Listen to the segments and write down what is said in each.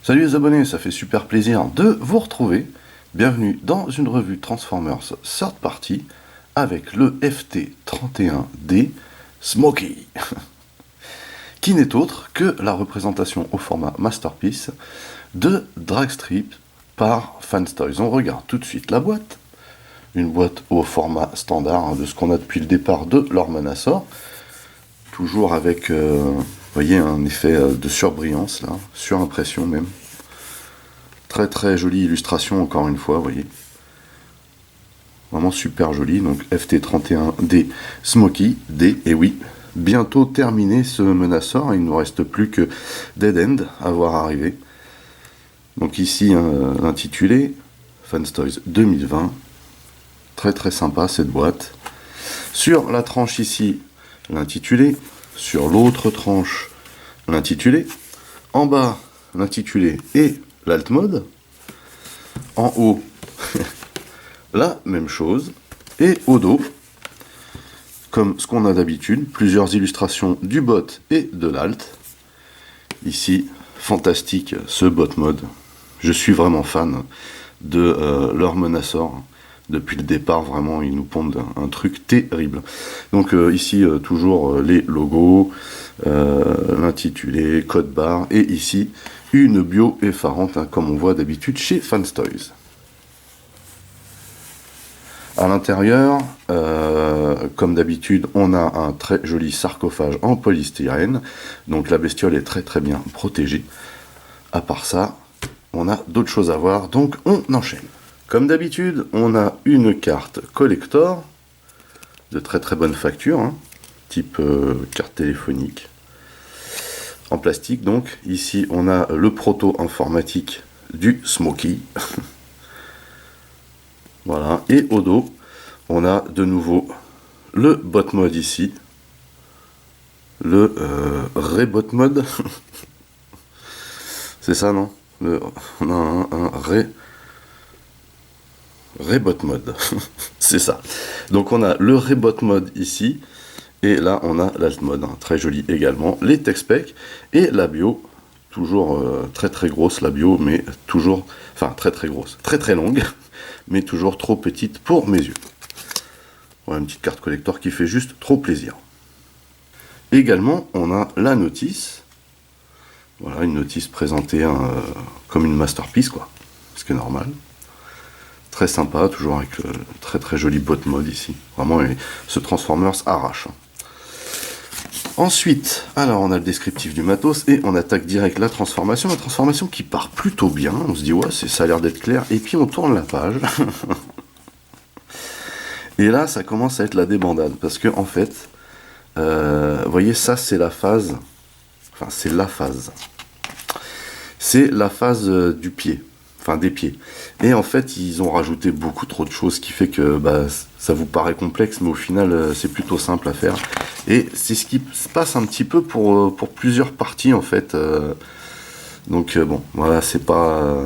Salut les abonnés, ça fait super plaisir de vous retrouver. Bienvenue dans une revue Transformers Third Party avec le FT31D Smokey, qui n'est autre que la représentation au format Masterpiece de Dragstrip par Fanstoys. On regarde tout de suite la boîte. Une boîte au format standard de ce qu'on a depuis le départ de l'Ormanasaur. Toujours avec, vous voyez, un effet de surbrillance, là, surimpression même. Très très jolie illustration, encore une fois, vous voyez. Vraiment super joli. Donc FT31D Smokey D, et oui, bientôt terminé ce Menasor. Il ne nous reste plus que Dead End à voir arriver. Donc ici, l'intitulé Fanstoys 2020. Très très sympa cette boîte. Sur la tranche ici, l'intitulé. Sur l'autre tranche, l'intitulé. En bas, l'intitulé et l'alt mode. En haut, la même chose. Et au dos, comme ce qu'on a d'habitude, plusieurs illustrations du bot et de l'alt. Ici, fantastique ce bot mode. Je suis vraiment fan de leur Menasor. Depuis le départ, vraiment, ils nous pondent un truc terrible. Donc ici, toujours les logos, l'intitulé, code barre, et ici, une bio effarante, hein, comme on voit d'habitude chez Fanstoys. À l'intérieur, comme d'habitude, on a un très joli sarcophage en polystyrène. Donc la bestiole est très très bien protégée. À part ça, on a d'autres choses à voir, donc on enchaîne. Comme d'habitude, on a une carte collector de très très bonne facture, hein, type carte téléphonique, en plastique donc. Ici, on a le proto informatique du Smokey. Voilà, et au dos, on a de nouveau le bot mode ici, le rebot mode. C'est ça, non? On a un rebot mode, c'est ça. Donc on a le rebot mode ici, et là on a l'alt mode, hein, très joli également. Les text specs et la bio, toujours très très grosse la bio, mais toujours, enfin très très grosse, très très longue, mais toujours trop petite pour mes yeux. Voilà une petite carte collector qui fait juste trop plaisir. Également on a la notice, voilà une notice présentée comme une masterpiece quoi, ce qui est normal. Très sympa, toujours avec le très très joli bot mode ici. Vraiment, ce Transformers arrache. Ensuite, alors on a le descriptif du matos et on attaque direct la transformation. La transformation qui part plutôt bien. On se dit, ouais, ça a l'air d'être clair. Et puis on tourne la page. Et là, ça commence à être la débandade. Parce que, en fait, vous voyez, ça, c'est la phase. Enfin, c'est la phase. C'est la phase du pied. Enfin des pieds. Et en fait, ils ont rajouté beaucoup trop de choses, ce qui fait que ça vous paraît complexe, mais au final, c'est plutôt simple à faire. Et c'est ce qui se passe un petit peu pour plusieurs parties, en fait. Donc bon, voilà, c'est pas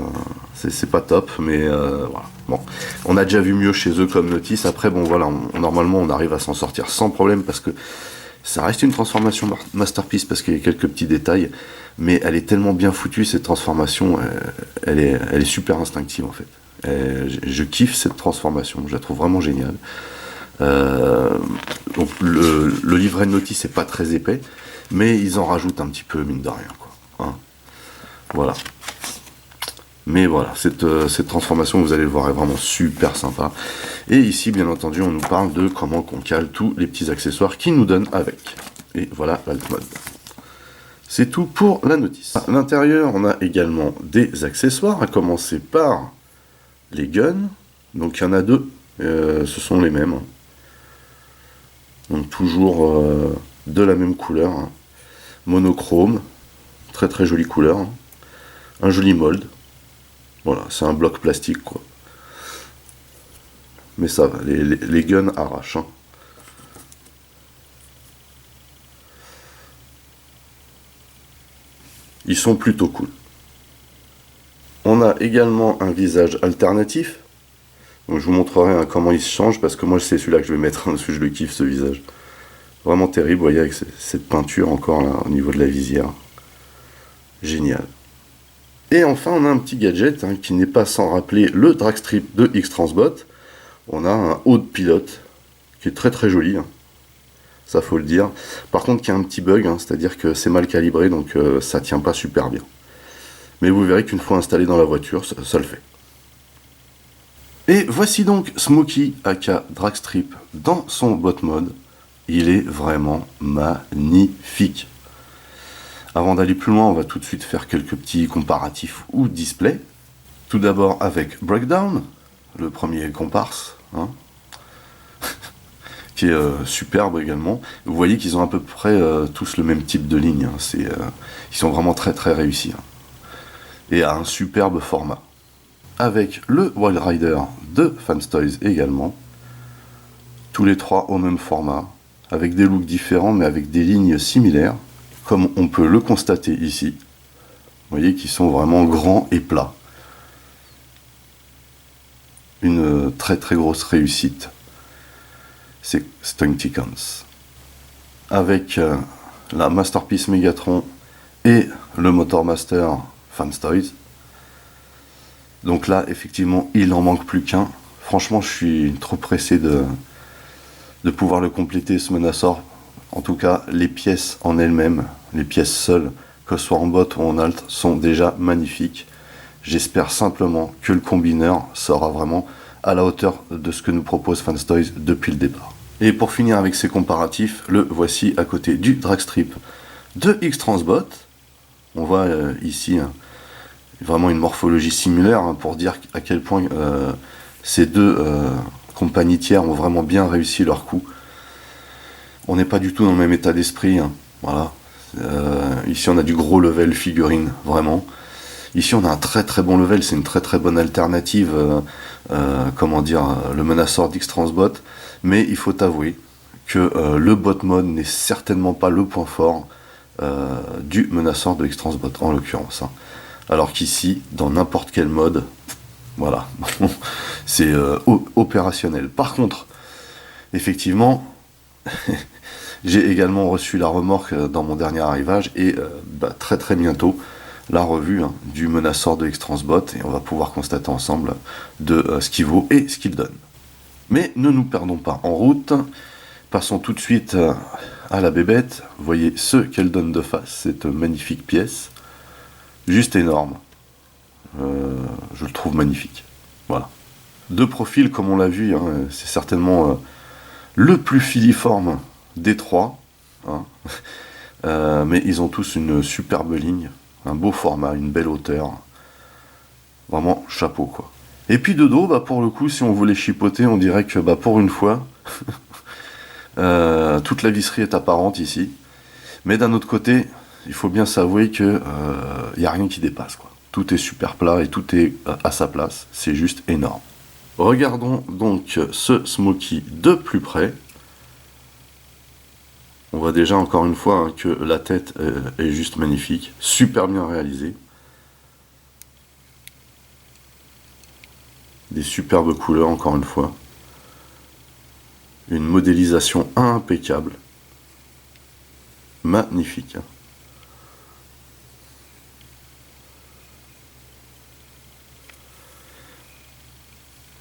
top, mais voilà. Bon, on a déjà vu mieux chez eux comme notice. Après, bon, voilà, normalement, on arrive à s'en sortir sans problème, parce que ça reste une transformation masterpiece, parce qu'il y a quelques petits détails, mais elle est tellement bien foutue cette transformation, elle est super instinctive en fait. Je kiffe cette transformation, je la trouve vraiment géniale. Donc le livret de notice n'est pas très épais, mais ils en rajoutent un petit peu mine de rien quoi. Hein, voilà. Mais voilà, cette transformation, vous allez le voir, est vraiment super sympa. Et ici, bien entendu, on nous parle de comment on cale tous les petits accessoires qu'ils nous donnent avec. Et voilà l'alt mode. C'est tout pour la notice. À l'intérieur, on a également des accessoires, à commencer par les guns. Donc il y en a deux, ce sont les mêmes. Donc toujours de la même couleur. Hein. Monochrome, très très jolie couleur. Hein. Un joli mold. Voilà, c'est un bloc plastique quoi. Mais ça va, les guns arrachent. Hein. Ils sont plutôt cool. On a également un visage alternatif. Donc je vous montrerai hein, comment il se change, parce que moi c'est celui-là que je vais mettre, parce que je le kiffe ce visage. Vraiment terrible, vous voyez, avec cette peinture encore là, au niveau de la visière. Génial. Et enfin, on a un petit gadget hein, qui n'est pas sans rappeler le dragstrip de X-Transbot. On a un haut de pilote qui est très très joli, hein. Ça faut le dire. Par contre, qui a un petit bug, hein, c'est-à-dire que c'est mal calibré, donc ça tient pas super bien. Mais vous verrez qu'une fois installé dans la voiture, ça le fait. Et voici donc Smokey aka Dragstrip dans son bot mode. Il est vraiment magnifique. Avant d'aller plus loin, on va tout de suite faire quelques petits comparatifs ou displays. Tout d'abord avec Breakdown, le premier comparse, hein, qui est superbe également. Vous voyez qu'ils ont à peu près tous le même type de ligne. Hein. Ils sont vraiment très très réussis. Hein. Et à un superbe format. Avec le Wild Rider de Fanstoys également. Tous les trois au même format, avec des looks différents mais avec des lignes similaires, comme on peut le constater ici. Vous voyez qu'ils sont vraiment grands et plats. Une très très grosse réussite. C'est Stunticons. Avec la Masterpiece Megatron et le Motormaster Fanstoys. Donc là, effectivement, il n'en manque plus qu'un. Franchement, je suis trop pressé de pouvoir le compléter, ce Menasor. En tout cas, les pièces en elles-mêmes, les pièces seules, que ce soit en bot ou en alt, sont déjà magnifiques. J'espère simplement que le combineur sera vraiment à la hauteur de ce que nous propose Fanstoys depuis le départ. Et pour finir avec ces comparatifs, le voici à côté du Dragstrip de X-Transbot. On voit ici vraiment une morphologie similaire hein, pour dire à quel point ces deux compagnies tiers ont vraiment bien réussi leur coup. On n'est pas du tout dans le même état d'esprit. Hein, voilà. Ici on a du gros level figurine, vraiment. Ici on a un très très bon level, c'est une très très bonne alternative, comment dire, le Menasor d'X-Transbot. Mais il faut avouer que le bot mode n'est certainement pas le point fort du Menasor de X-Transbot en l'occurrence. Hein. Alors qu'ici, dans n'importe quel mode, voilà, c'est opérationnel. Par contre, effectivement, j'ai également reçu la remorque dans mon dernier arrivage et très très bientôt la revue hein, du Menasor de X-Transbot et on va pouvoir constater ensemble de ce qu'il vaut et ce qu'il donne. Mais ne nous perdons pas en route, passons tout de suite à la bébête. Vous voyez ce qu'elle donne de face, cette magnifique pièce, juste énorme. Je le trouve magnifique. Voilà. De profil, comme on l'a vu, hein, c'est certainement le plus filiforme des trois. Hein. Mais ils ont tous une superbe ligne, un beau format, une belle hauteur. Vraiment, chapeau, quoi. Et puis de dos, pour le coup, si on voulait chipoter, on dirait que pour une fois, toute la visserie est apparente ici. Mais d'un autre côté, il faut bien s'avouer qu'il n'y a rien qui dépasse, quoi. Tout est super plat et tout est à sa place. C'est juste énorme. Regardons donc ce Smokey de plus près. On voit déjà encore une fois hein, que la tête est juste magnifique, super bien réalisée. Des superbes couleurs encore une fois. Une modélisation impeccable. Magnifique. Hein.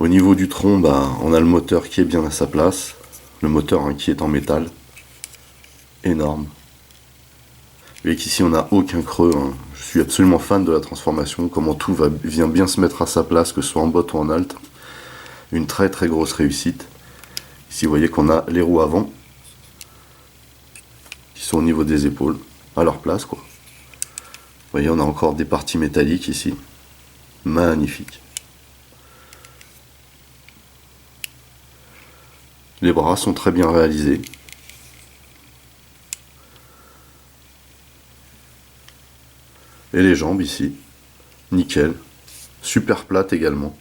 Au niveau du tronc, on a le moteur qui est bien à sa place. Le moteur hein, qui est en métal. Énorme. Vous voyez qu'ici on n'a aucun creux. Hein. Je suis absolument fan de la transformation. Comment tout vient bien se mettre à sa place, que ce soit en bot ou en alt. Une très très grosse réussite. Ici vous voyez qu'on a les roues avant. Qui sont au niveau des épaules. À leur place quoi. Vous voyez on a encore des parties métalliques ici. Magnifique. Les bras sont très bien réalisés. Et les jambes ici, nickel, super plate également.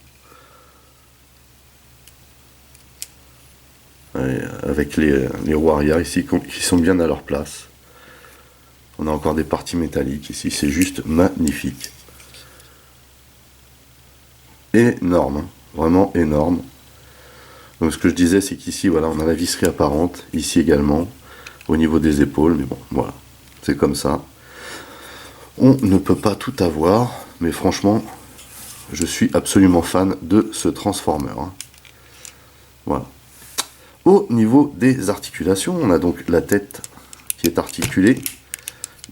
Et avec les roues arrière ici qui sont bien à leur place. On a encore des parties métalliques ici, c'est juste magnifique. Énorme, hein, vraiment énorme. Donc ce que je disais c'est qu'ici voilà, on a la visserie apparente, ici également, au niveau des épaules, mais bon voilà, c'est comme ça. On ne peut pas tout avoir, Mais franchement, je suis absolument fan de ce Transformer. Hein. Voilà. Au niveau des articulations, on a donc la tête qui est articulée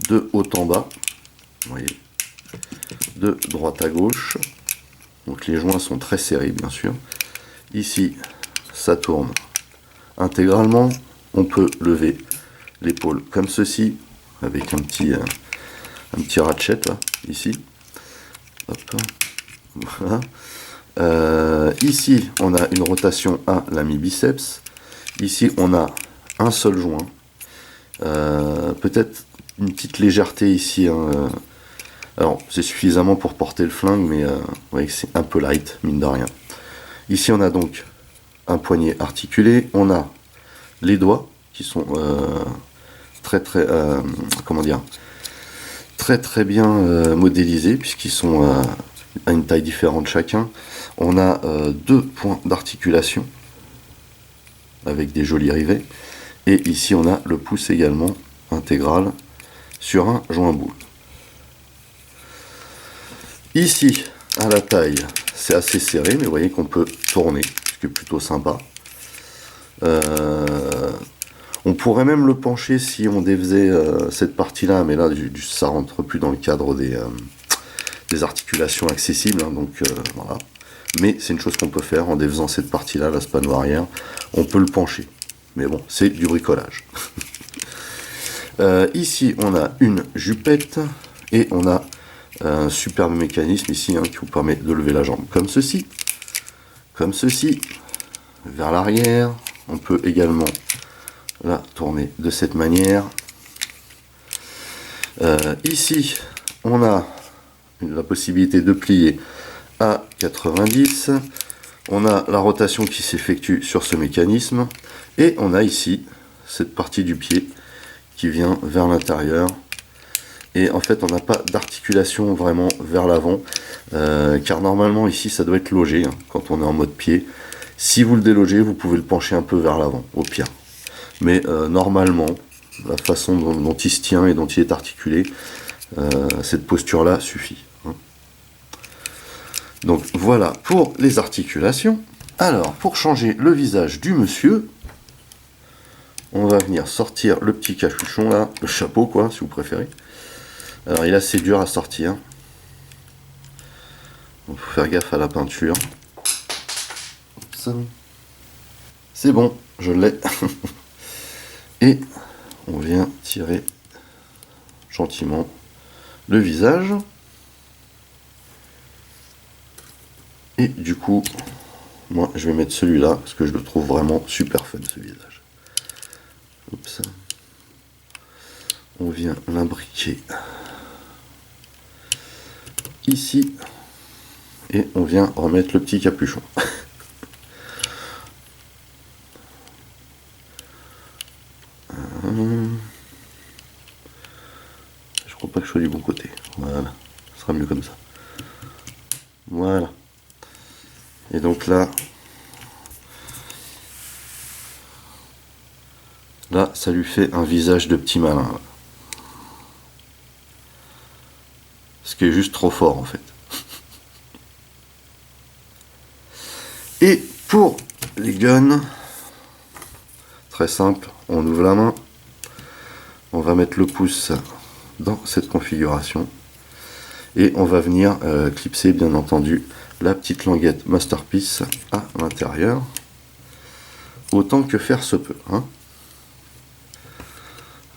de haut en bas. Vous voyez, de droite à gauche. Donc les joints sont très serrés, bien sûr. Ici, ça tourne intégralement. On peut lever l'épaule comme ceci, avec un petit ratchet là, ici. Hop. Voilà. Ici, on a une rotation à la mi-biceps. Ici, on a un seul joint. Peut-être une petite légèreté ici. Hein. Alors, c'est suffisamment pour porter le flingue, mais vous voyez que c'est un peu light, mine de rien. Ici, on a donc un poignet articulé. On a les doigts qui sont comment dire, très bien modélisés, puisqu'ils sont à une taille différente chacun. On a deux points d'articulation avec des jolis rivets. Et ici, on a le pouce également intégral sur un joint boule. Ici, à la taille, c'est assez serré, mais vous voyez qu'on peut tourner, ce qui est plutôt sympa. On pourrait même le pencher si on défaisait cette partie-là, mais là, ça rentre plus dans le cadre des articulations accessibles, hein, donc voilà. Mais c'est une chose qu'on peut faire en défaisant cette partie-là, la spanne arrière, on peut le pencher. Mais bon, c'est du bricolage. Ici, on a une jupette et on a un superbe mécanisme ici hein, qui vous permet de lever la jambe comme ceci, vers l'arrière. On peut également la tourner de cette manière. Ici, on a la possibilité de plier à 90. On a la rotation qui s'effectue sur ce mécanisme. Et on a ici cette partie du pied qui vient vers l'intérieur. Et en fait, on n'a pas d'articulation vraiment vers l'avant. Car normalement, ici, ça doit être logé hein, quand on est en mode pied. Si vous le délogez, vous pouvez le pencher un peu vers l'avant, au pire. Mais normalement, la façon dont il se tient et dont il est articulé, cette posture-là suffit. Hein. Donc voilà pour les articulations. Alors, pour changer le visage du monsieur, on va venir sortir le petit capuchon là, le chapeau quoi, si vous préférez. Alors il est assez dur à sortir. Il faut faire gaffe à la peinture. C'est bon, je l'ai. Et on vient tirer gentiment le visage. Et du coup, moi je vais mettre celui-là parce que je le trouve vraiment super fun ce visage. Oups. On vient l'imbriquer ici et on vient remettre le petit capuchon. Je crois pas que je sois du bon côté. Voilà, ce sera mieux comme ça. Voilà. Et donc là, ça lui fait un visage de petit malin. Là. Ce qui est juste trop fort en fait. Et pour les guns, très simple, on ouvre la main, on va mettre le pouce dans cette configuration et on va venir clipser bien entendu la petite languette Masterpiece à l'intérieur, autant que faire se peut. Hein.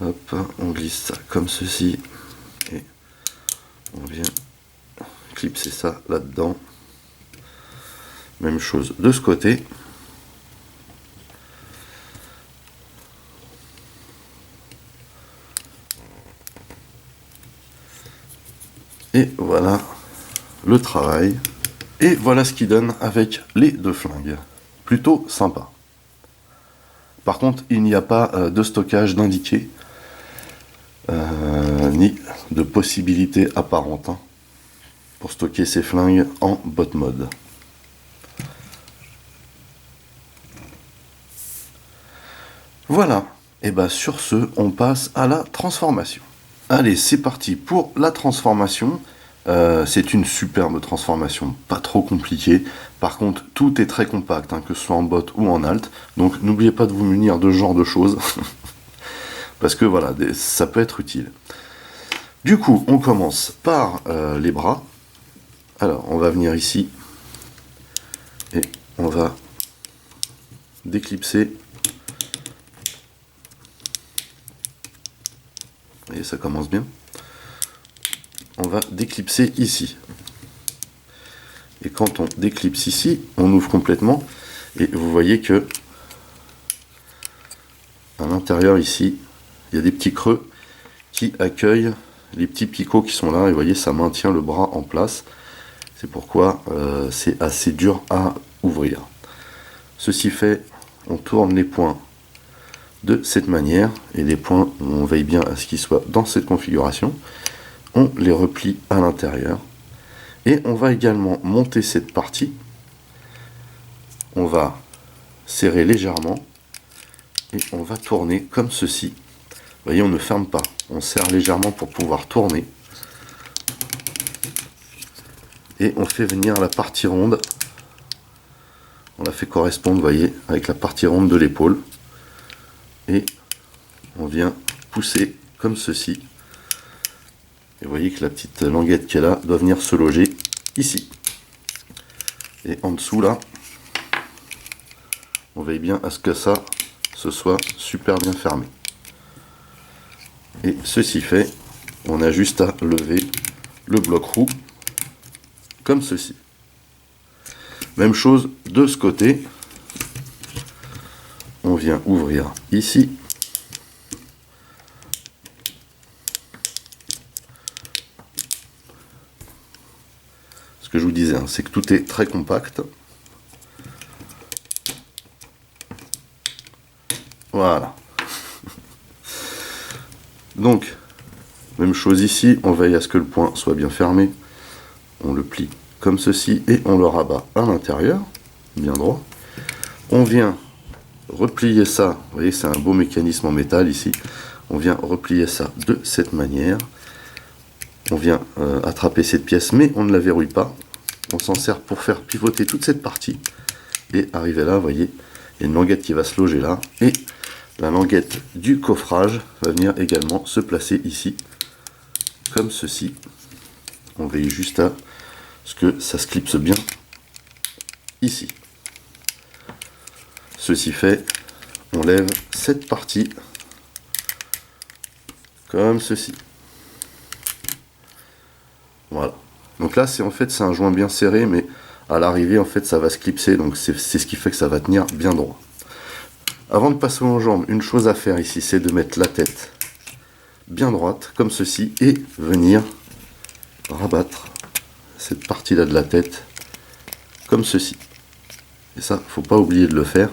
Hop, on glisse ça comme ceci et on vient clipser ça là-dedans. Même chose de ce côté. Et voilà le travail. Et voilà ce qu'il donne avec les deux flingues. Plutôt sympa. Par contre, il n'y a pas de stockage d'indiqué, ni de possibilité apparente hein, pour stocker ces flingues en bot mode. Voilà. Et bien sur ce, on passe à la transformation. Allez, c'est parti pour la transformation. C'est une superbe transformation, pas trop compliquée. Par contre, tout est très compact, hein, que ce soit en bot ou en alt. Donc n'oubliez pas de vous munir de ce genre de choses. Parce que voilà, ça peut être utile. Du coup, on commence par les bras. Alors, on va venir ici. Et on va déclipser. Et ça commence bien. On va déclipser ici. Et quand on déclipse ici, on ouvre complètement. Et vous voyez que à l'intérieur ici, il y a des petits creux qui accueillent les petits picots qui sont là. Et vous voyez, ça maintient le bras en place. C'est pourquoi c'est assez dur à ouvrir. Ceci fait, on tourne les points de cette manière. Et les points, on veille bien à ce qu'ils soient dans cette configuration. On les replie à l'intérieur. Et on va également monter cette partie. On va serrer légèrement. Et on va tourner comme ceci. Vous voyez, on ne ferme pas. On serre légèrement pour pouvoir tourner. Et on fait venir la partie ronde. On la fait correspondre, vous voyez, avec la partie ronde de l'épaule. Et on vient pousser comme ceci. Et vous voyez que la petite languette qui est là doit venir se loger ici. Et en dessous là, on veille bien à ce que ça ce soit super bien fermé. Et ceci fait, on a juste à lever le bloc roux comme ceci. Même chose de ce côté. On vient ouvrir ici. Ce que je vous disais, hein, c'est que tout est très compact. Voilà. Donc, même chose ici, on veille à ce que le point soit bien fermé. On le plie comme ceci et on le rabat à l'intérieur, bien droit. On vient replier ça, vous voyez, c'est un beau mécanisme en métal ici. On vient replier ça de cette manière. On vient attraper cette pièce, mais on ne la verrouille pas. On s'en sert pour faire pivoter toute cette partie. Et arriver là, vous voyez, il y a une languette qui va se loger là. Et la languette du coffrage va venir également se placer ici, comme ceci. On veille juste à ce que ça se clipse bien ici. Ceci fait, on lève cette partie comme ceci. Voilà. Donc là, c'est un joint bien serré, mais à l'arrivée, en fait, ça va se clipser. Donc c'est ce qui fait que ça va tenir bien droit. Avant de passer aux jambes, une chose à faire ici, c'est de mettre la tête bien droite, comme ceci, et venir rabattre cette partie-là de la tête, comme ceci. Et ça, faut pas oublier de le faire.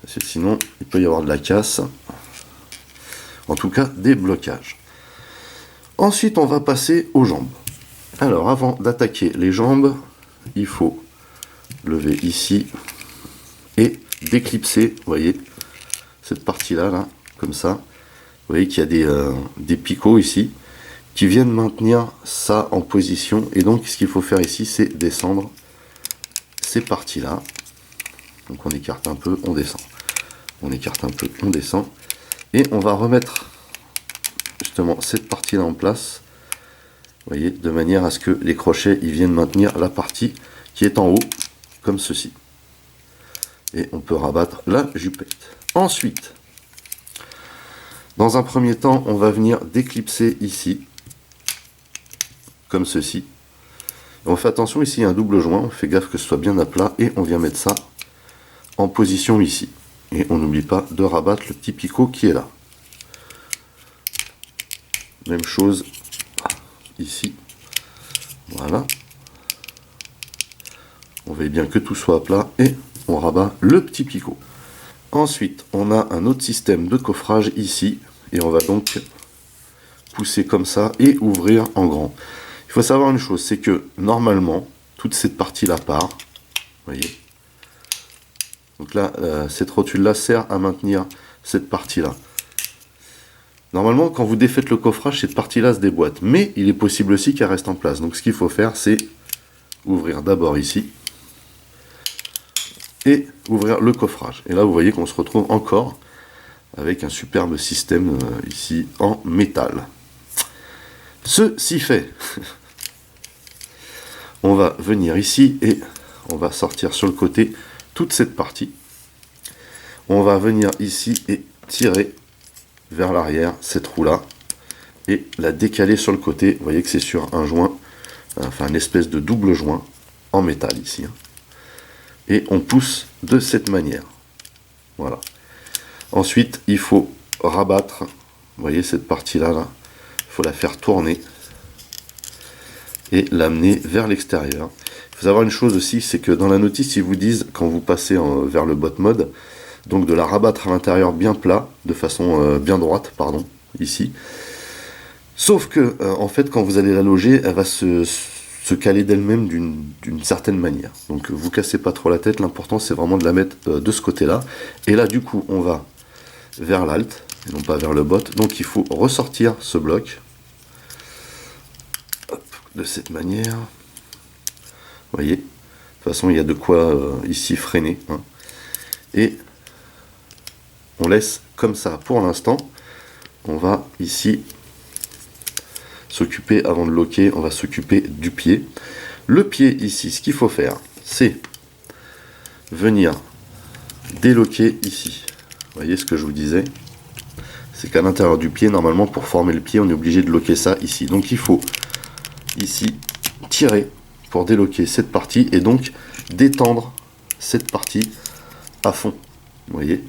Parce que sinon, il peut y avoir de la casse. En tout cas, des blocages. Ensuite, on va passer aux jambes. Alors, avant d'attaquer les jambes, il faut lever ici et déclipser, vous voyez, cette partie-là, là, comme ça. Vous voyez qu'il y a des picots ici qui viennent maintenir ça en position. Et donc, ce qu'il faut faire ici, c'est descendre ces parties-là. Donc, on écarte un peu, on descend. On écarte un peu, on descend. Et on va remettre justement cette partie-là en place. Vous voyez, de manière à ce que les crochets ils viennent maintenir la partie qui est en haut, comme ceci. Et on peut rabattre la jupette. Ensuite, dans un premier temps, on va venir déclipser ici, comme ceci. Et on fait attention, ici il y a un double joint, on fait gaffe que ce soit bien à plat, et on vient mettre ça en position ici. Et on n'oublie pas de rabattre le petit picot qui est là. Même chose ici. Voilà. On veille bien que tout soit à plat et on rabat le petit picot. Ensuite, on a un autre système de coffrage ici. Et on va donc pousser comme ça et ouvrir en grand. Il faut savoir une chose, c'est que normalement, toute cette partie-là part. Vous voyez. Donc là, cette rotule-là sert à maintenir cette partie-là. Normalement, quand vous défaites le coffrage, cette partie-là se déboîte. Mais il est possible aussi qu'elle reste en place. Donc ce qu'il faut faire, c'est ouvrir d'abord ici. Et ouvrir le coffrage. Et là, vous voyez qu'on se retrouve encore avec un superbe système ici en métal. Ceci fait, on va venir ici et on va sortir sur le côté toute cette partie. On va venir ici et tirer vers l'arrière cette roue là et la décaler sur le côté. Vous voyez que c'est sur un joint, enfin une espèce de double joint en métal ici. Et on pousse de cette manière. Voilà. Ensuite, il faut rabattre, vous voyez cette partie là, il faut la faire tourner et l'amener vers l'extérieur. Il faut savoir une chose aussi, c'est que dans la notice, ils vous disent, quand vous passez vers le bot mode, donc de la rabattre à l'intérieur bien plat, de façon bien droite, pardon, ici. Sauf que, en fait, quand vous allez la loger, elle va se caler d'elle-même d'une certaine manière. Donc vous cassez pas trop la tête, l'important c'est vraiment de la mettre de ce côté-là. Et là, du coup, on va vers l'alt, et non pas vers le bot. Donc il faut ressortir ce bloc. Hop, de cette manière. Vous voyez, de toute façon, il y a de quoi ici freiner. Hein. Et on laisse comme ça pour l'instant. On va ici s'occuper, avant de loquer, on va s'occuper du pied. Le pied ici, ce qu'il faut faire, c'est venir déloquer ici. Vous voyez ce que je vous disais, c'est qu'à l'intérieur du pied, normalement, pour former le pied, on est obligé de loquer ça ici. Donc il faut ici tirer pour déloquer cette partie et donc détendre cette partie à fond. Vous voyez.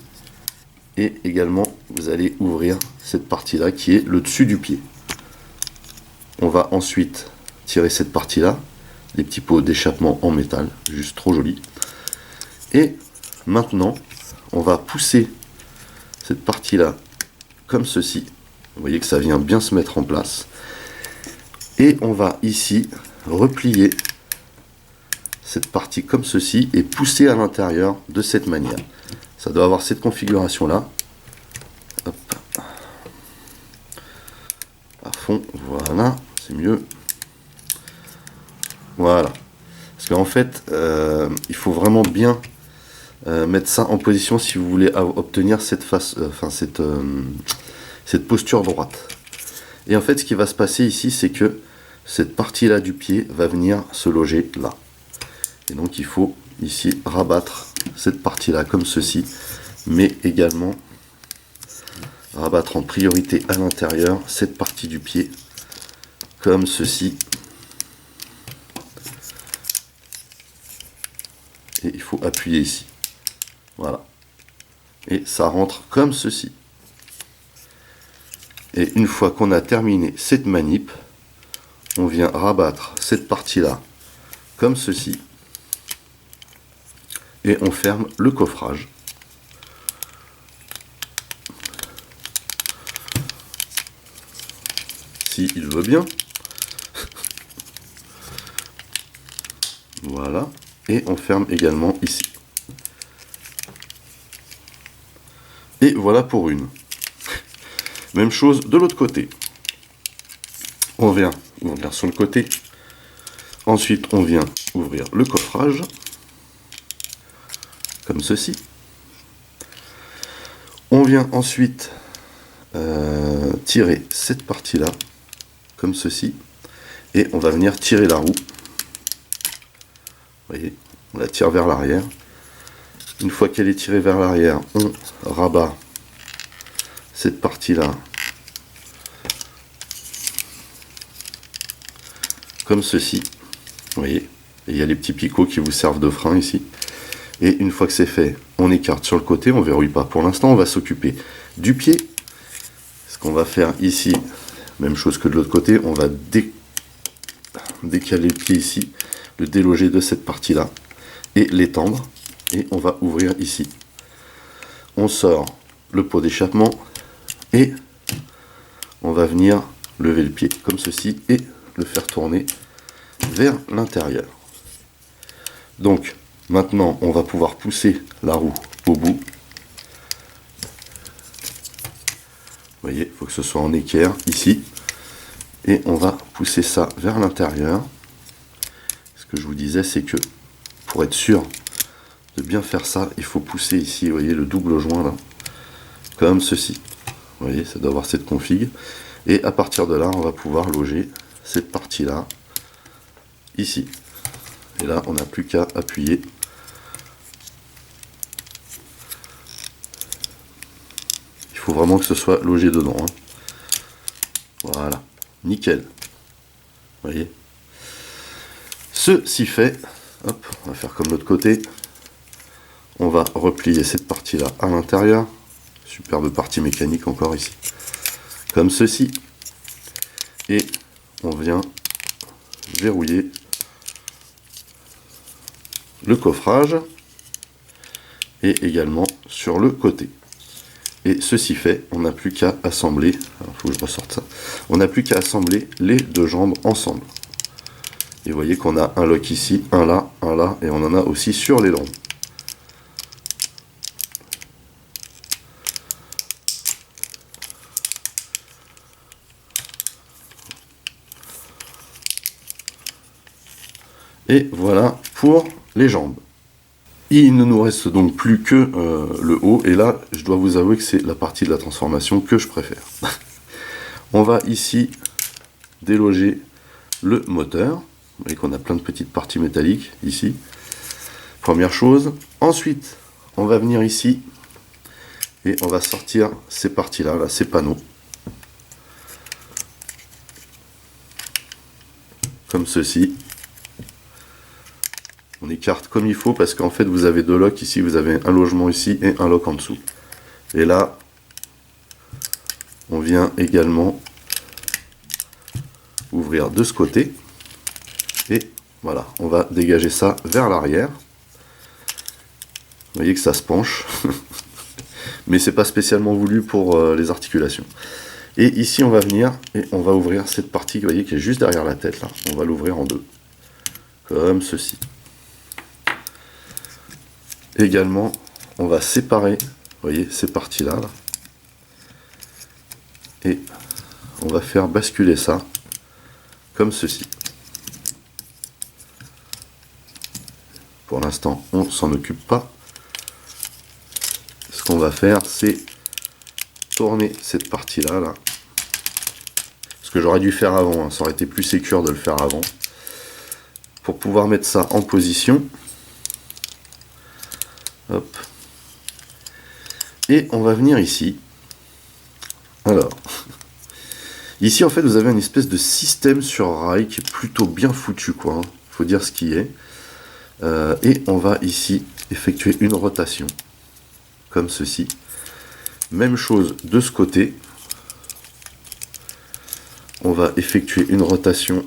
Et également, vous allez ouvrir cette partie-là qui est le dessus du pied. On va ensuite tirer cette partie-là, des petits pots d'échappement en métal, juste trop joli. Et maintenant, on va pousser cette partie-là comme ceci. Vous voyez que ça vient bien se mettre en place. Et on va ici replier cette partie comme ceci et pousser à l'intérieur de cette manière. Ça doit avoir cette configuration-là. Hop. À fond, voilà, c'est mieux. Voilà. Parce qu'en fait, il faut vraiment bien mettre ça en position si vous voulez obtenir cette face, cette posture droite. Et en fait, ce qui va se passer ici, c'est que cette partie-là du pied va venir se loger là. Et donc, il faut ici rabattre cette partie-là comme ceci, mais également rabattre en priorité à l'intérieur cette partie du pied comme ceci. Et il faut appuyer ici. Voilà. Et ça rentre comme ceci. Et une fois qu'on a terminé cette manip, on vient rabattre cette partie-là comme ceci. Et on ferme le coffrage. Si il veut bien. Voilà. Et on ferme également ici. Et voilà pour une. Même chose de l'autre côté. On vient ouvrir sur le côté. Ensuite, on vient ouvrir le coffrage. Comme ceci. On vient ensuite tirer cette partie-là. Comme ceci. Et on va venir tirer la roue. Vous voyez, on la tire vers l'arrière. Une fois qu'elle est tirée vers l'arrière, on rabat cette partie-là comme ceci. Vous voyez, et il y a les petits picots qui vous servent de frein ici. Et une fois que c'est fait, on écarte sur le côté, on ne verrouille pas. Pour l'instant, on va s'occuper du pied. Ce qu'on va faire ici, même chose que de l'autre côté, on va décaler le pied ici, le déloger de cette partie-là et l'étendre. Et on va ouvrir ici. On sort le pot d'échappement et on va venir lever le pied comme ceci et le faire tourner vers l'intérieur. Donc maintenant on va pouvoir pousser la roue au bout. Vous voyez, il faut que ce soit en équerre ici. Et on va pousser ça vers l'intérieur. Ce que je vous disais, c'est que pour être sûr de bien faire ça, il faut pousser ici, vous voyez, le double joint là, comme ceci. Vous voyez, ça doit avoir cette config. Et à partir de là, on va pouvoir loger cette partie-là, ici. Et là, on n'a plus qu'à appuyer. Il faut vraiment que ce soit logé dedans. Hein. Voilà, nickel. Vous voyez. Ceci fait, hop, on va faire comme l'autre côté. On va replier cette partie-là à l'intérieur. Superbe partie mécanique encore ici. Comme ceci. Et on vient verrouiller le coffrage. Et également sur le côté. Et ceci fait, on n'a plus qu'à assembler. Il faut que je ressorte ça. On n'a plus qu'à assembler les deux jambes ensemble. Et vous voyez qu'on a un lock ici, un là, et on en a aussi sur les longs. Et voilà pour les jambes. Il ne nous reste donc plus que le haut, et là, je dois vous avouer que c'est la partie de la transformation que je préfère. On va ici déloger le moteur. Vous voyez qu'on a plein de petites parties métalliques ici. Première chose. Ensuite, on va venir ici et on va sortir ces parties-là, là, ces panneaux. Comme ceci. On écarte comme il faut parce qu'en fait vous avez deux locks ici, vous avez un logement ici et un lock en dessous. Et là, on vient également ouvrir de ce côté. Et voilà, on va dégager ça vers l'arrière. Vous voyez que ça se penche. Mais c'est pas spécialement voulu pour les articulations. Et ici on va venir et on va ouvrir cette partie, vous voyez, qui est juste derrière la tête là. On va l'ouvrir en deux. Comme ceci. Également, on va séparer, vous voyez, ces parties-là. Là. Et on va faire basculer ça comme ceci. Pour l'instant, on ne s'en occupe pas. Ce qu'on va faire, c'est tourner cette partie-là. Là. Ce que j'aurais dû faire avant, hein. Ça aurait été plus sécure de le faire avant. Pour pouvoir mettre ça en position. Hop. Et on va venir ici. Alors, ici en fait vous avez une espèce de système sur rail qui est plutôt bien foutu, quoi. Hein. Faut dire ce qui est. Et on va ici effectuer une rotation, comme ceci. Même chose de ce côté. On va effectuer une rotation,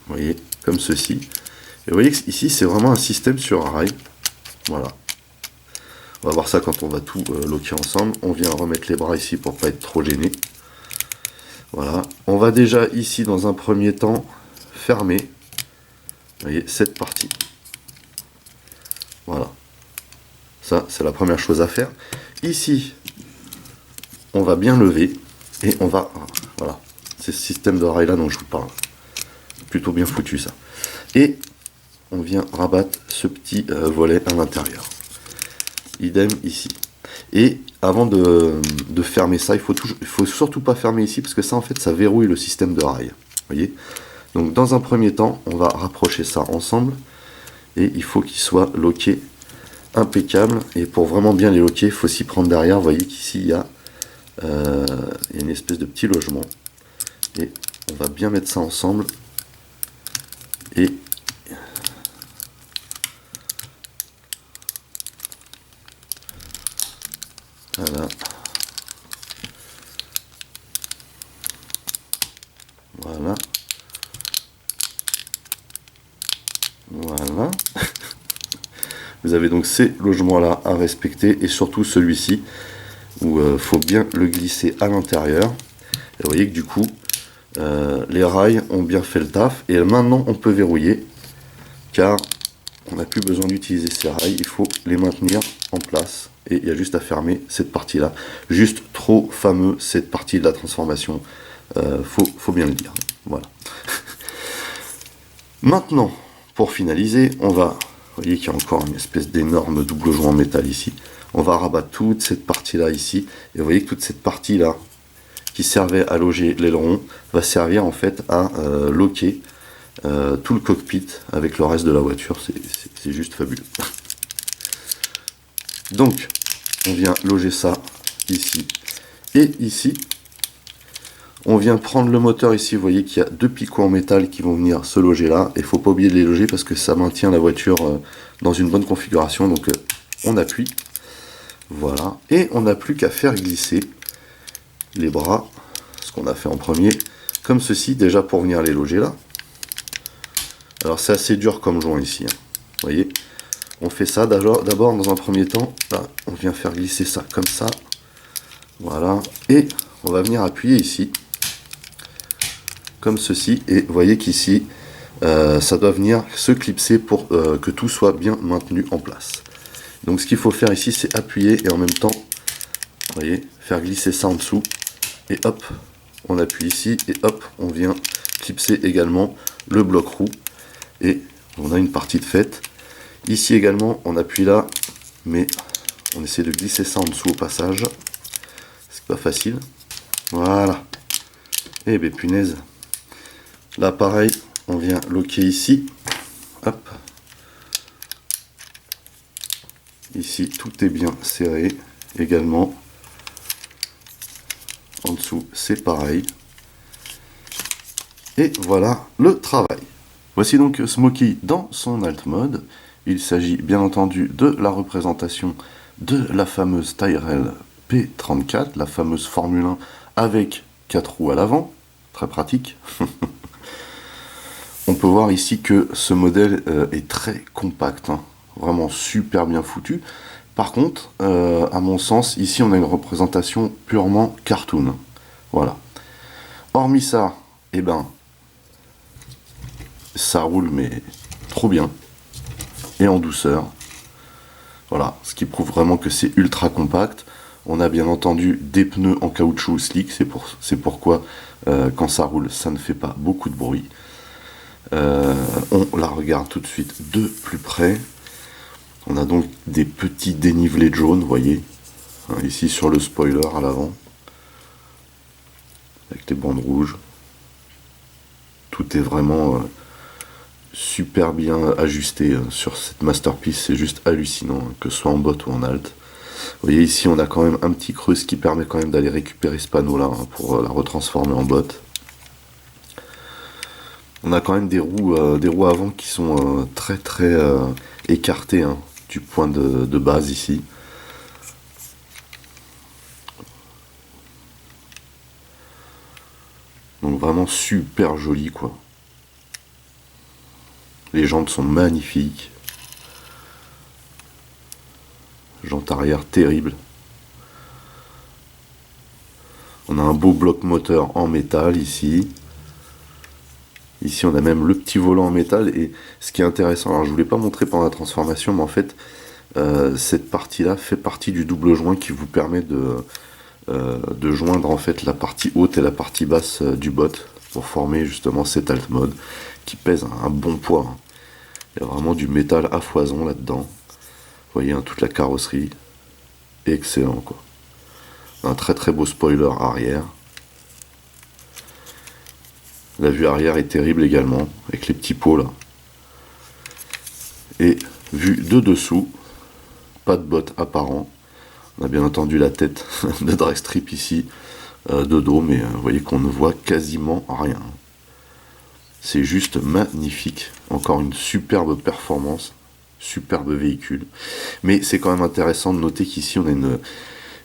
vous voyez, comme ceci. Et vous voyez que ici c'est vraiment un système sur rail. Voilà. On va voir ça quand on va tout locker ensemble. On vient remettre les bras ici pour pas être trop gêné. Voilà. On va déjà ici dans un premier temps fermer, vous voyez, cette partie. Voilà. Ça c'est la première chose à faire. Ici, on va bien lever et on va, voilà, c'est ce système de rail là dont je vous parle. Plutôt bien foutu ça. Et on vient rabattre ce petit volet à l'intérieur. Idem ici. Et avant de fermer ça, il faut surtout pas fermer ici parce que ça en fait ça verrouille le système de rail. Voyez. Donc dans un premier temps, on va rapprocher ça ensemble et il faut qu'il soit locké impeccable. Et pour vraiment bien les locker, il faut s'y prendre derrière. Vous voyez qu'ici il y a une espèce de petit logement et on va bien mettre ça ensemble et voilà. Voilà. Voilà. Vous avez donc ces logements-là à respecter et surtout celui-ci où il faut bien le glisser à l'intérieur. Et vous voyez que du coup, les rails ont bien fait le taf. Et maintenant, on peut verrouiller car on n'a plus besoin d'utiliser ces rails. Il faut les maintenir en place. Et il y a juste à fermer cette partie-là. Juste trop fameux, cette partie de la transformation. Faut bien le dire. Voilà. Maintenant, pour finaliser, on va... Vous voyez qu'il y a encore une espèce d'énorme double joint en métal ici. On va rabattre toute cette partie-là ici. Et vous voyez que toute cette partie-là, qui servait à loger l'aileron, va servir en fait à loquer tout le cockpit avec le reste de la voiture. C'est juste fabuleux. Donc, on vient loger ça ici et ici. On vient prendre le moteur ici. Vous voyez qu'il y a deux picots en métal qui vont venir se loger là. Et il ne faut pas oublier de les loger parce que ça maintient la voiture dans une bonne configuration. Donc, on appuie. Voilà. Et on n'a plus qu'à faire glisser les bras, ce qu'on a fait en premier, comme ceci, déjà pour venir les loger là. Alors, c'est assez dur comme joint ici. Hein. Vous voyez, on fait ça d'abord dans un premier temps. Là, on vient faire glisser ça comme ça. Voilà. Et on va venir appuyer ici. Comme ceci. Et vous voyez qu'ici, ça doit venir se clipser pour que tout soit bien maintenu en place. Donc, ce qu'il faut faire ici, c'est appuyer et en même temps, vous voyez, faire glisser ça en dessous. Et hop, on appuie ici. Et hop, on vient clipser également le bloc roue. Et on a une partie de faite. Ici également, on appuie là, mais on essaie de glisser ça en dessous au passage. C'est pas facile. Voilà. Et ben punaise. Là pareil, on vient loquer ici. Hop. Ici, tout est bien serré également. En dessous, c'est pareil. Et voilà le travail. Voici donc Smokey dans son alt mode. Il s'agit bien entendu de la représentation de la fameuse Tyrrell P34, la fameuse Formule 1 avec 4 roues à l'avant, très pratique. On peut voir ici que ce modèle est très compact, hein, vraiment super bien foutu. Par contre, à mon sens, ici on a une représentation purement cartoon. Voilà. Hormis ça, eh ben, ça roule mais trop bien. Et en douceur. Voilà, ce qui prouve vraiment que c'est ultra compact. On a bien entendu des pneus en caoutchouc slick, c'est pourquoi quand ça roule, ça ne fait pas beaucoup de bruit. On la regarde tout de suite de plus près. On a donc des petits dénivelés jaunes, vous voyez, hein, ici sur le spoiler à l'avant, avec les bandes rouges. Tout est vraiment super bien ajusté sur cette masterpiece, c'est juste hallucinant, hein, que ce soit en bot ou en alt. Vous voyez ici on a quand même un petit creux, ce qui permet quand même d'aller récupérer ce panneau là, hein, pour la retransformer en bot. On a quand même des roues avant qui sont très écartées, hein, du point de base ici. Donc vraiment super joli quoi. Les jantes sont magnifiques. Jantes arrière terrible. On a un beau bloc moteur en métal ici. Ici on a même le petit volant en métal. Et ce qui est intéressant, alors je ne vous l'ai pas montré pendant la transformation, mais en fait cette partie là fait partie du double joint qui vous permet de joindre en fait la partie haute et la partie basse du bot pour former justement cet alt mode qui pèse un bon poids, hein. Il y a vraiment du métal à foison là-dedans. Vous voyez, hein, toute la carrosserie. Excellent quoi. Un très beau spoiler arrière. La vue arrière est terrible également, avec les petits pots là. Et vue de dessous, pas de botte apparent. On a bien entendu la tête de dragstrip ici, de dos, mais vous voyez qu'on ne voit quasiment rien. C'est juste magnifique. Encore une superbe performance, superbe véhicule. Mais c'est quand même intéressant de noter qu'ici on a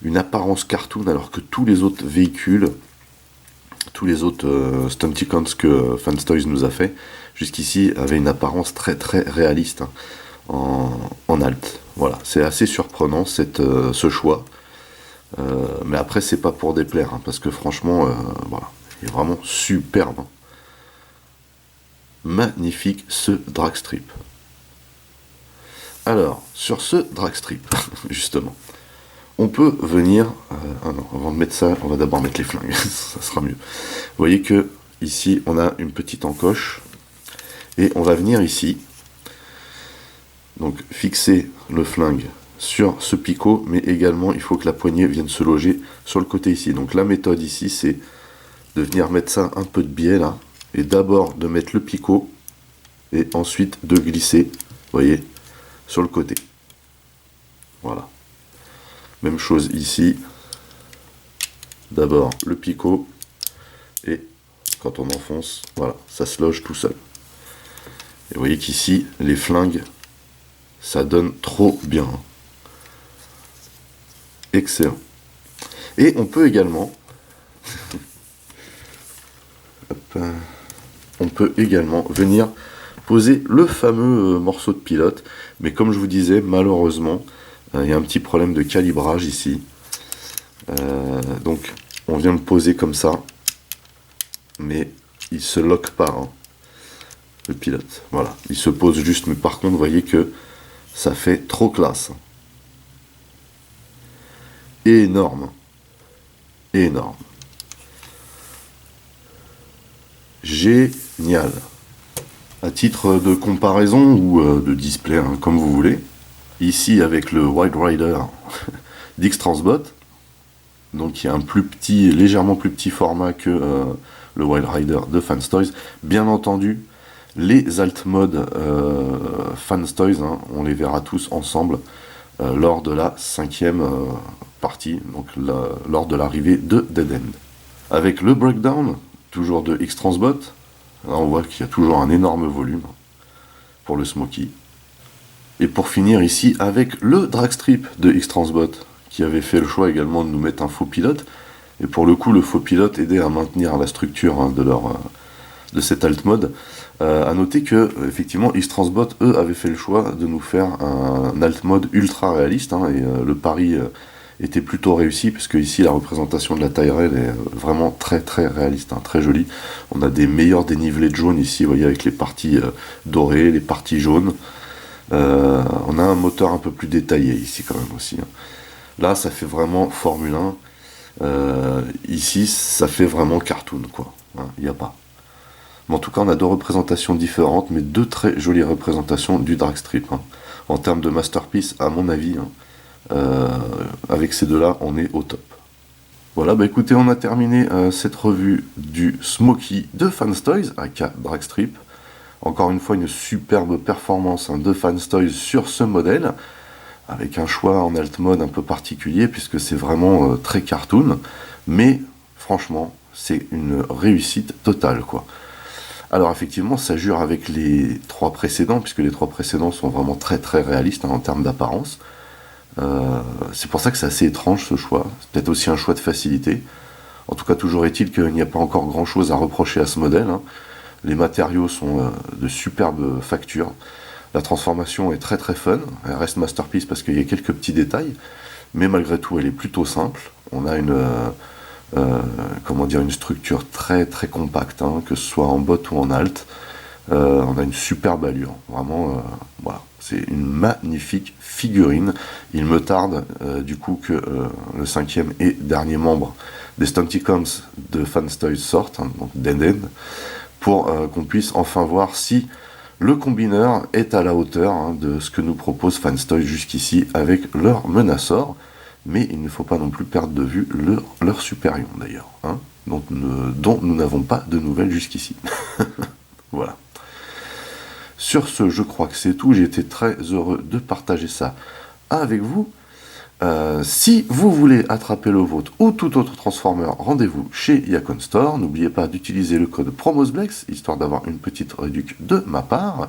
une apparence cartoon, alors que tous les autres véhicules, tous les autres Stunticons que Fanstoys nous a fait, jusqu'ici avaient une apparence très réaliste, hein, en alt. Voilà, c'est assez surprenant ce choix. Mais après, c'est pas pour déplaire, hein, parce que franchement, voilà, il est vraiment superbe. Hein. Magnifique ce dragstrip. Alors, sur ce drag strip, justement, on peut venir... ah non, avant de mettre ça, on va d'abord mettre les flingues, ça sera mieux. Vous voyez que ici, on a une petite encoche, et on va venir ici, donc fixer le flingue sur ce picot, mais également il faut que la poignée vienne se loger sur le côté ici. Donc la méthode ici, c'est de venir mettre ça un peu de biais là, et d'abord de mettre le picot, et ensuite de glisser, vous voyez, sur le côté. Voilà. Même chose ici, d'abord le picot, et quand on enfonce, voilà, ça se loge tout seul. Et vous voyez qu'ici, les flingues, ça donne trop bien. Excellent. Et on peut également... on peut également venir poser le fameux morceau de pilote. Mais comme je vous disais, malheureusement, il y a un petit problème de calibrage ici. Donc, on vient le poser comme ça. Mais il se lock pas, hein, le pilote. Voilà, il se pose juste. Mais par contre, vous voyez que ça fait trop classe. Énorme. Énorme. Génial. À titre de comparaison ou de display, hein, comme vous voulez, ici avec le Wild Rider d'X-Transbot, donc qui est un plus petit, légèrement plus petit format que le Wild Rider de Fanstoys. Bien entendu, les alt modes Fanstoys, hein, on les verra tous ensemble lors de la 5e partie, donc lors de l'arrivée de Dead End. Avec le breakdown, toujours de X-Transbot, là on voit qu'il y a toujours un énorme volume pour le Smoky. Et pour finir ici avec le dragstrip de X-Transbot, qui avait fait le choix également de nous mettre un faux pilote. Et pour le coup, le faux pilote aidait à maintenir la structure, hein, de cet alt mode. À noter que, effectivement, X-Transbot, eux, avaient fait le choix de nous faire un alt mode ultra réaliste, hein, et le pari était plutôt réussi, puisque ici, la représentation de la Tyrell est vraiment très très réaliste, hein, très jolie. On a des meilleurs dénivelés de jaune ici, vous voyez, avec les parties dorées, les parties jaunes. On a un moteur un peu plus détaillé ici quand même aussi, hein. Là, ça fait vraiment Formule 1. Ici, ça fait vraiment cartoon, quoi. Il n'y a pas. Mais en tout cas, on a deux représentations différentes, mais deux très jolies représentations du dragstrip, hein. En termes de masterpiece, à mon avis, hein, avec ces deux-là, on est au top. Voilà, bah écoutez, on a terminé cette revue du Smoky de Fanstoys, aka dragstrip. Encore une fois, une superbe performance, hein, de Fanstoys sur ce modèle, avec un choix en alt mode un peu particulier, puisque c'est vraiment très cartoon, mais franchement, c'est une réussite totale, quoi. Alors effectivement, ça jure avec les trois précédents, puisque les trois précédents sont vraiment très très réalistes, hein, en termes d'apparence. C'est pour ça que c'est assez étrange ce choix, c'est peut-être aussi un choix de facilité. En tout cas, toujours est-il qu'il n'y a pas encore grand-chose à reprocher à ce modèle, hein. Les matériaux sont de superbe facture. La transformation est très très fun, elle reste masterpiece parce qu'il y a quelques petits détails, mais malgré tout elle est plutôt simple. On a une structure très très compacte, hein, que ce soit en bot ou en alt. On a une superbe allure, vraiment, voilà, c'est une magnifique figurine. Il me tarde du coup que le 5e et dernier membre des Stuntycoms de Fanstoys sorte, hein, donc Dead End, pour qu'on puisse enfin voir si le combineur est à la hauteur, hein, de ce que nous propose Fanstoys jusqu'ici avec leur Menasor, mais il ne faut pas non plus perdre de vue leur Superion d'ailleurs, hein, dont nous n'avons pas de nouvelles jusqu'ici. Voilà. Sur ce, je crois que c'est tout. J'ai été très heureux de partager ça avec vous. Si vous voulez attraper le vôtre ou tout autre Transformer, rendez-vous chez Yakon Store. N'oubliez pas d'utiliser le code PROMOSBLEX, histoire d'avoir une petite réduction de ma part.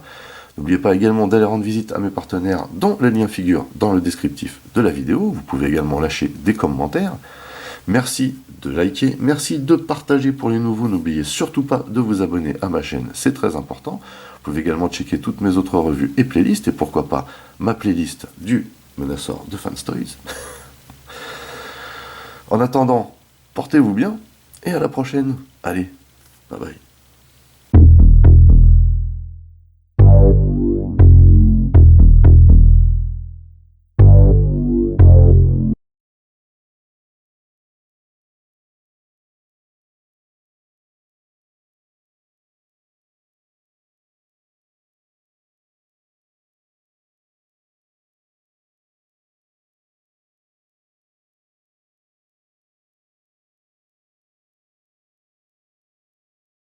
N'oubliez pas également d'aller rendre visite à mes partenaires, dont les liens figurent dans le descriptif de la vidéo. Vous pouvez également lâcher des commentaires. Merci de liker, merci de partager pour les nouveaux. N'oubliez surtout pas de vous abonner à ma chaîne, c'est très important. Vous pouvez également checker toutes mes autres revues et playlists, et pourquoi pas ma playlist du Menasor de Fanstoys. En attendant, portez-vous bien, et à la prochaine. Allez, bye bye.